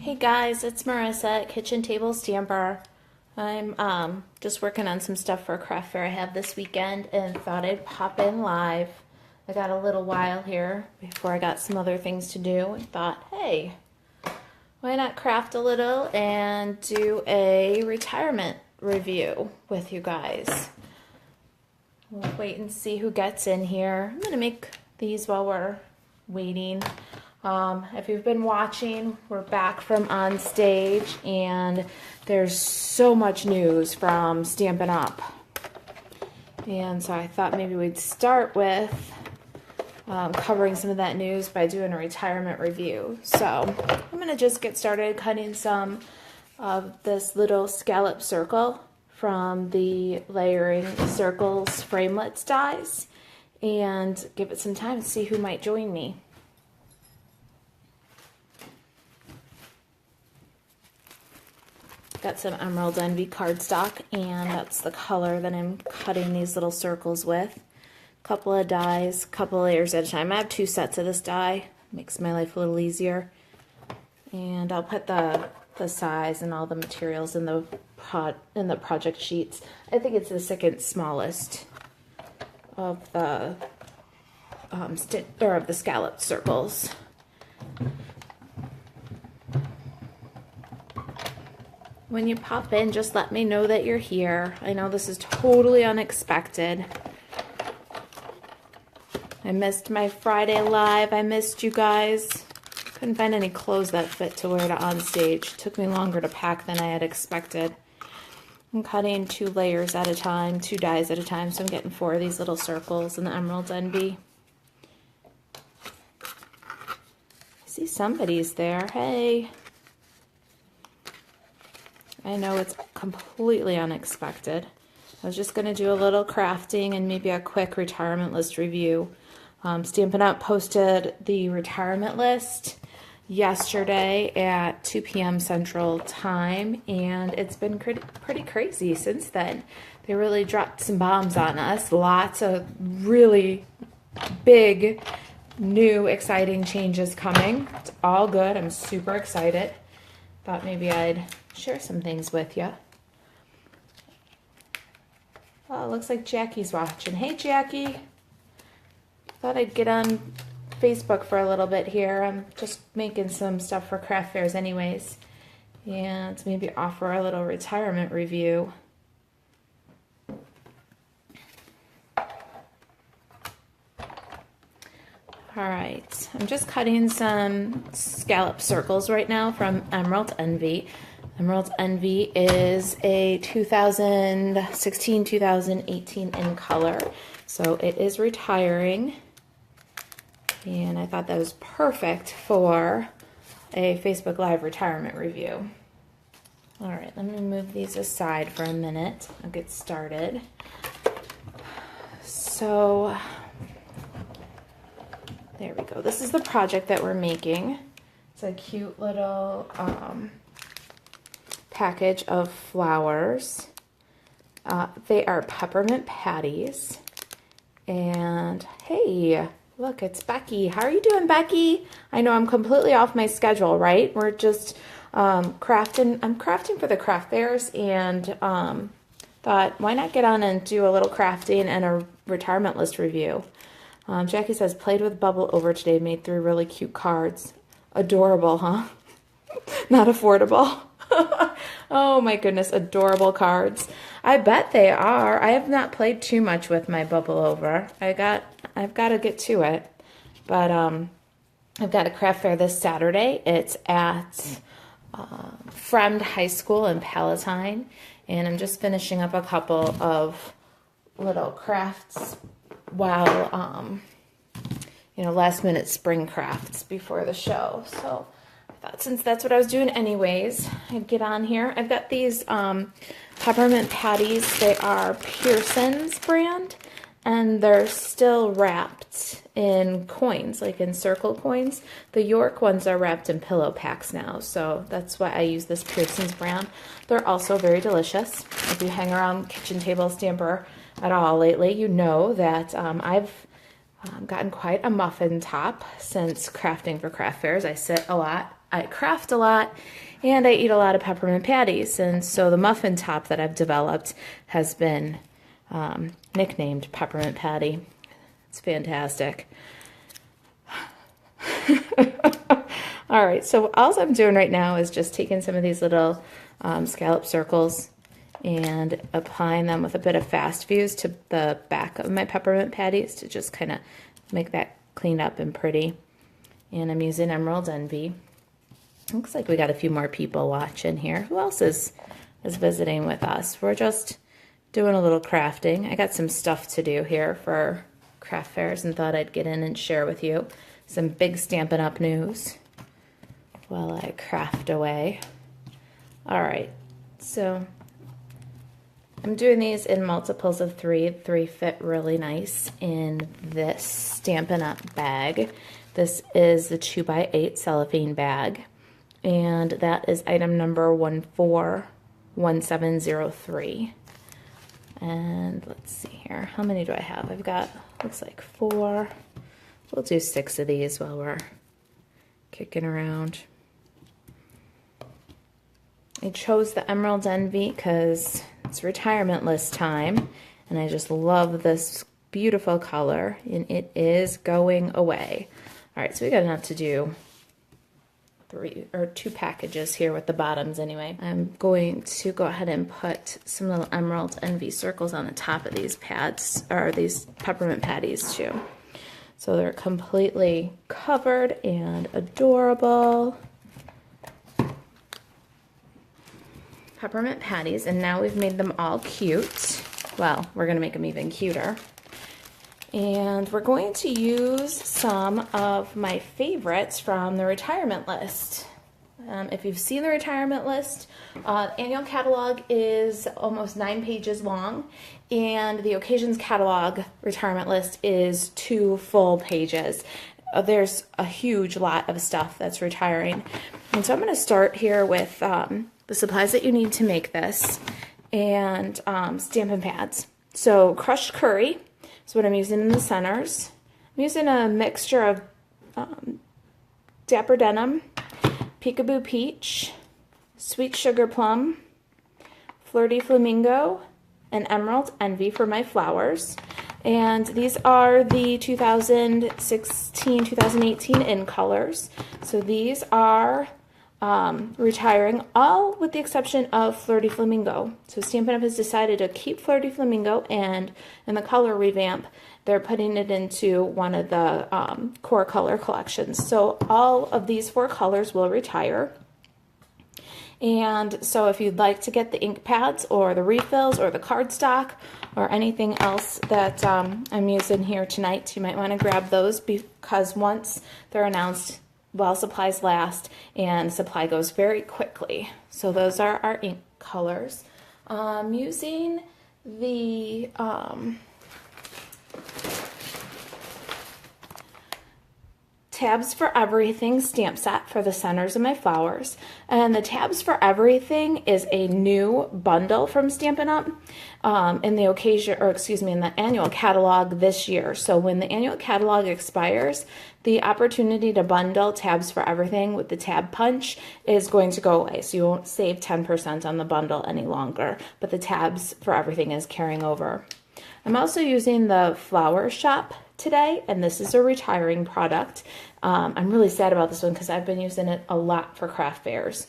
Hey guys, it's Marissa at Kitchen Table Stamper. I'm just working on some stuff for a craft fair I have this weekend and thought I'd pop in live. I got a little while here before I got some other things to do and thought, hey, why not craft a little and do a retirement review with you guys. We'll wait and see who gets in here. I'm gonna make these while we're waiting. If you've been watching, we're back from on stage and there's so much news from Stampin' Up. And so I thought maybe we'd start with covering some of that news by doing a retirement review. So I'm going to just get started cutting some of this little scallop circle from the Layering Circles Framelits dies and give it some time to see who might join me. Got some Emerald Envy cardstock, and that's the color that I'm cutting these little circles with. Couple of dies, couple layers at a time. I have 2 sets of this die, makes my life a little easier. And I'll put the size and all the materials in the project sheets. I think it's the second smallest of the of the scalloped circles. When you pop in, just let me know that you're here. I know this is totally unexpected. I missed my Friday live. I missed you guys. Couldn't find any clothes that fit to wear to on stage. Took me longer to pack than I had expected. I'm cutting 2 layers at a time, 2 dies at a time, so I'm getting 4 of these little circles in the Emerald Envy. I see somebody's there. Hey. I know it's completely unexpected. I was just going to do a little crafting and maybe a quick retirement list review. Stampin' Up! Posted the retirement list yesterday at 2 p.m. Central Time, and it's been pretty crazy since then. They really dropped some bombs on us. Lots of really big, new, exciting changes coming. It's all good. I'm super excited. Thought maybe I'd share some things with you. Oh, it looks like Jackie's watching. Hey, Jackie. Thought I'd get on Facebook for a little bit here. I'm just making some stuff for craft fairs anyways. And maybe offer a little retirement review. Alright, I'm just cutting some scallop circles right now from Emerald Envy. Emerald Envy is a 2016-2018 in color, so it is retiring, and I thought that was perfect for a Facebook Live retirement review. Alright, let me move these aside for a minute. I'll get started. So there we go. This is the project that we're making. It's a cute little package of flowers. They are Peppermint Patties. And hey, look, it's Becky. How are you doing, Becky? I know I'm completely off my schedule, right? We're just crafting. I'm crafting for the craft fairs, and thought, why not get on and do a little crafting and a retirement list review. Jackie says, played with Bubble Over today, made 3 really cute cards. Adorable, huh? Not affordable. Oh my goodness, adorable cards. I bet they are. I have not played too much with my Bubble Over. I've got to get to it. But I've got a craft fair this Saturday. It's at Fremd High School in Palatine. And I'm just finishing up a couple of little crafts while, last minute spring crafts before the show. So I thought since that's what I was doing anyways, I'd get on here. I've got these Peppermint Patties. They are Pearson's brand, and they're still wrapped in coins, like in circle coins. The York ones are wrapped in pillow packs now, so that's why I use this Pearson's brand. They're also very delicious. If you hang around Kitchen Table Stamper at all lately, you know that I've gotten quite a muffin top since crafting for craft fairs. I sit a lot I craft a lot, and I eat a lot of peppermint patties. And so the muffin top that I've developed has been nicknamed Peppermint Patty. It's fantastic. All right, so all I'm doing right now is just taking some of these little scallop circles and applying them with a bit of fast fuse to the back of my peppermint patties to just kind of make that clean up and pretty. And I'm using Emerald Envy. Looks like we got a few more people watching here. Who else is visiting with us? We're just doing a little crafting. I got some stuff to do here for craft fairs and thought I'd get in and share with you some big Stampin' Up! News while I craft away. All right, so I'm doing these in multiples of 3. 3 fit really nice in this Stampin' Up! Bag. This is the 2x8 cellophane bag, and that is item number 141703. And let's see here, how many do I have? I've got, looks like 4. We'll do 6 of these while we're kicking around. I chose the Emerald Envy because it's retirement list time, and I just love this beautiful color, and it is going away. All right, so we got enough to do 2 packages here with the bottoms anyway. I'm going to go ahead and put some little Emerald Envy circles on the top of these pads, or these peppermint patties too. So they're completely covered and adorable. Peppermint patties, and now we've made them all cute. Well, we're gonna make them even cuter. And we're going to use some of my favorites from the retirement list. If you've seen the retirement list, annual catalog is almost 9 pages long, and the occasions catalog retirement list is 2 full pages. There's a huge lot of stuff that's retiring. And so I'm going to start here with the supplies that you need to make this, and Stampin' Pads. So crushed curry is what I'm using in the centers. I'm using a mixture of Dapper Denim, Peekaboo Peach, Sweet Sugar Plum, Flirty Flamingo, and Emerald Envy for my flowers. And these are the 2016-2018 in colors. So these are retiring, all with the exception of Flirty Flamingo. So Stampin' Up! Has decided to keep Flirty Flamingo, and in the color revamp, they're putting it into one of the core color collections. So all of these 4 colors will retire. And so if you'd like to get the ink pads or the refills or the cardstock or anything else that I'm using here tonight, you might want to grab those, because once they're announced, while supplies last, and supply goes very quickly. So those are our ink colors. Using the Tabs for Everything stamp set for the centers of my flowers. And the Tabs for Everything is a new bundle from Stampin' Up! In the occasion, or excuse me, in the annual catalog this year. So when the annual catalog expires, the opportunity to bundle Tabs for Everything with the tab punch is going to go away. So you won't save 10% on the bundle any longer, but the Tabs for Everything is carrying over. I'm also using the Flower Shop today, and this is a retiring product. I'm really sad about this one because I've been using it a lot for craft fairs.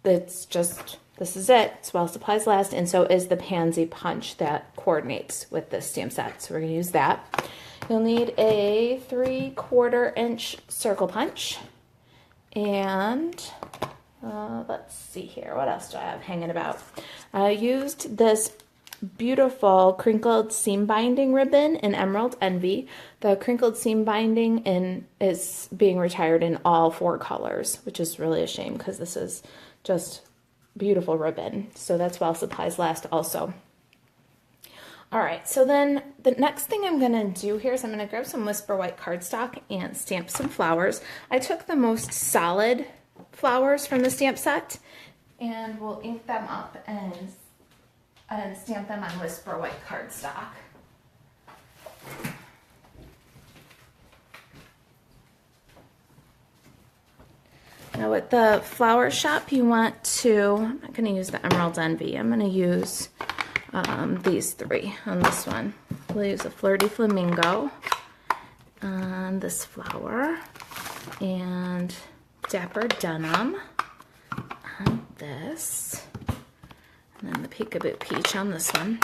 It's just, this is it. It's while supplies last, and so is the Pansy punch that coordinates with this stamp set. So we're going to use that. You'll need a 3/4 inch circle punch, and let's see here. What else do I have hanging about? I used this beautiful crinkled seam binding ribbon in Emerald Envy. The crinkled seam binding is being retired in all 4 colors, which is really a shame because this is just beautiful ribbon. So that's while supplies last also. All right, so then the next thing I'm going to do here is I'm going to grab some Whisper White cardstock and stamp some flowers. I took the most solid flowers from the stamp set, and we'll ink them up and stamp them on Whisper White cardstock. Now with the flower shop, you want to, I'm not going to use the Emerald Envy. I'm going to use these three on this one. We'll use a Flirty Flamingo on this flower, and Dapper Denim on this, and then the Peekaboo Peach on this one.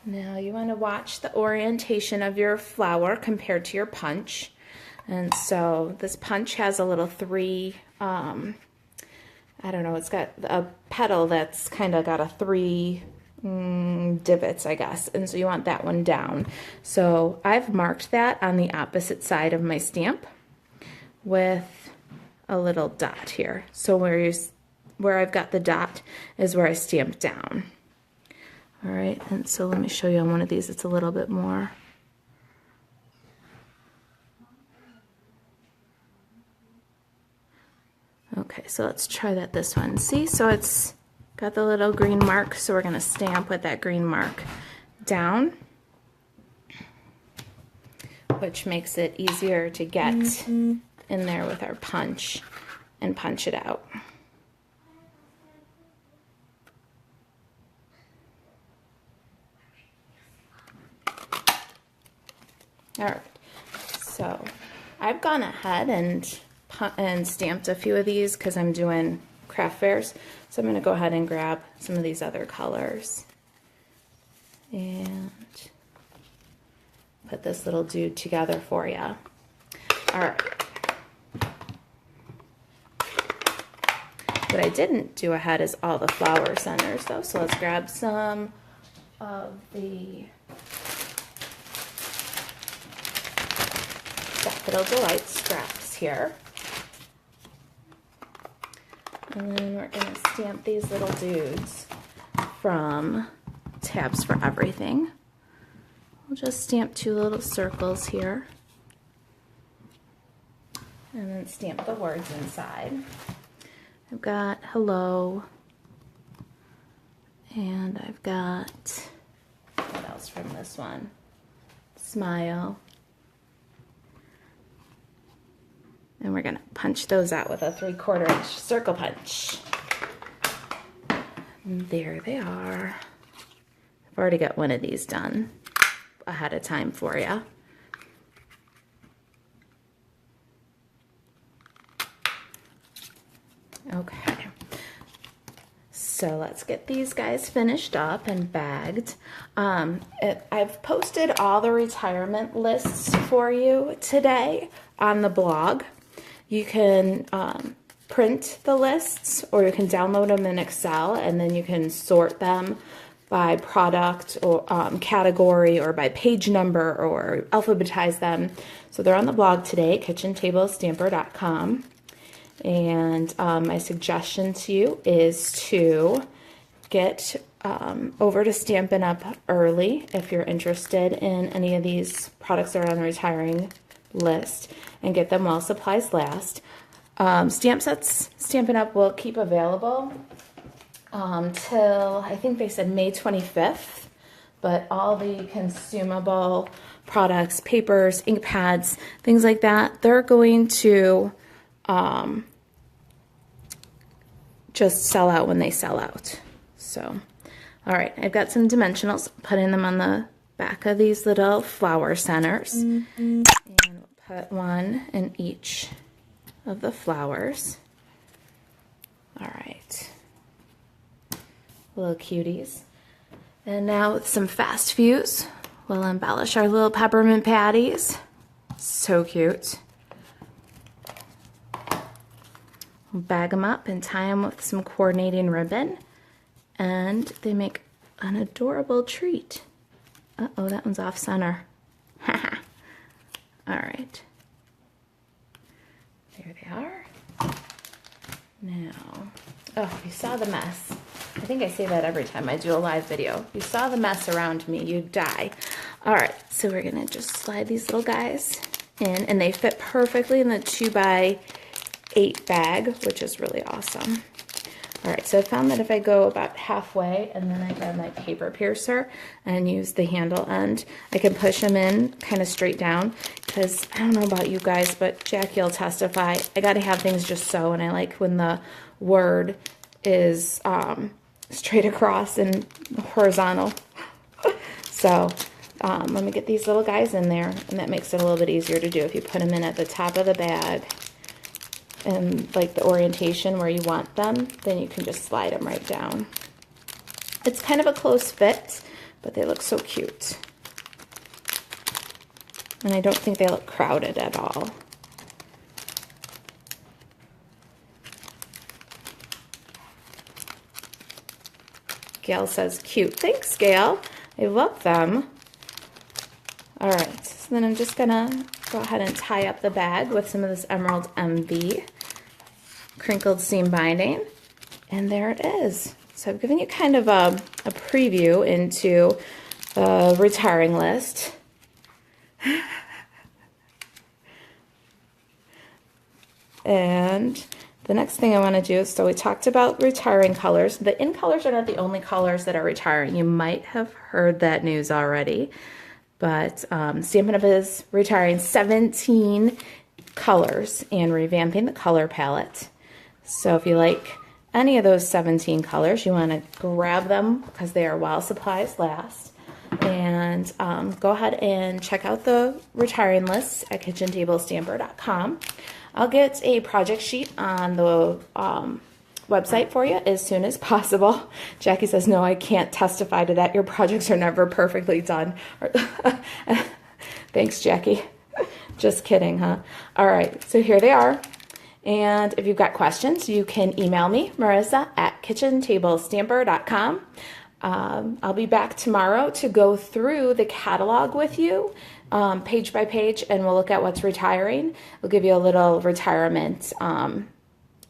Now you want to watch the orientation of your flower compared to your punch. And so this punch has a little three, I don't know, it's got a petal that's kind of got a three divots, I guess. And so you want that one down. So I've marked that on the opposite side of my stamp with a little dot here. So where I've got the dot is where I stamp down. All right, and so let me show you on one of these. It's a little bit more. Okay, so let's try that this one. See, so it's got the little green mark, so we're going to stamp with that green mark down, which makes it easier to get in there with our punch and punch it out. All right, so I've gone ahead and stamped a few of these because I'm doing craft fairs. So I'm going to go ahead and grab some of these other colors and put this little dude together for you. All right. What I didn't do ahead is all the flower centers though. So let's grab some of the Daffodil Delight scraps here. And then we're going to stamp these little dudes from Tabs for Everything. We'll just stamp two little circles here. And then stamp the words inside. I've got hello. And I've got, what else from this one? Smile. And we're going to punch those out with a 3/4 inch circle punch. And there they are. I've already got one of these done ahead of time for you. Okay. So let's get these guys finished up and bagged. I've posted all the retirement lists for you today on the blog. You can print the lists, or you can download them in Excel, and then you can sort them by product or category, or by page number, or alphabetize them. So they're on the blog today, kitchentablestamper.com. And my suggestion to you is to get over to Stampin' Up early if you're interested in any of these products that are on the retiring list, and get them while supplies last. Stamp sets Stampin' Up will keep available till, I think they said May 25th, but all the consumable products, papers, ink pads, things like that, they're going to just sell out when they sell out. So, all right, I've got some dimensionals, putting them on the back of these little flower centers. And we'll put one in each of the flowers. All right, little cuties. And now with some fast fuse, we'll embellish our little peppermint patties. So cute. We'll bag them up and tie them with some coordinating ribbon, and they make an adorable treat. Uh-oh, that one's off center. Haha. All right. There they are. Now, oh, you saw the mess. I think I say that every time I do a live video. You saw the mess around me, you'd die. All right, so we're gonna just slide these little guys in, and they fit perfectly in the 2x8 bag, which is really awesome. All right, so I found that if I go about halfway and then I grab my paper piercer and use the handle end, I can push them in kind of straight down, because I don't know about you guys, but Jackie will testify, I got to have things just so, and I like when the word is straight across and horizontal. So let me get these little guys in there, and that makes it a little bit easier to do. If you put them in at the top of the bag and like the orientation where you want them, then you can just slide them right down. It's kind of a close fit, but they look so cute. And I don't think they look crowded at all. Gail says cute. Thanks, Gail. I love them. All right, so then I'm just gonna go ahead and tie up the bag with some of this Emerald MV crinkled seam binding, and there it is. So I've given you kind of a preview into the retiring list. And the next thing I want to do is, so we talked about retiring colors. The in colors are not the only colors that are retiring. You might have heard that news already, but Stampin' Up! Is retiring 17 colors and revamping the color palette. So if you like any of those 17 colors, you want to grab them because they are while supplies last. And go ahead and check out the retiring lists at kitchentablestamper.com. I'll get a project sheet on the website for you as soon as possible. Jackie says, no, I can't testify to that. Your projects are never perfectly done. Thanks, Jackie. Just kidding, huh? All right, so here they are. And if you've got questions, you can email me, Marisa at kitchentablestamper.com. I'll be back tomorrow to go through the catalog with you, page by page, and we'll look at what's retiring. We'll give you a little retirement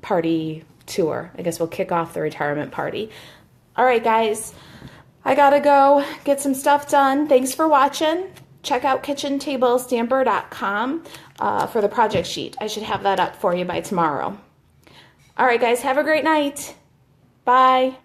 party tour. I guess we'll kick off the retirement party. All right, guys, I gotta go get some stuff done. Thanks for watching. Check out kitchentablestamper.com for the project sheet. I should have that up for you by tomorrow. All right, guys, have a great night. Bye.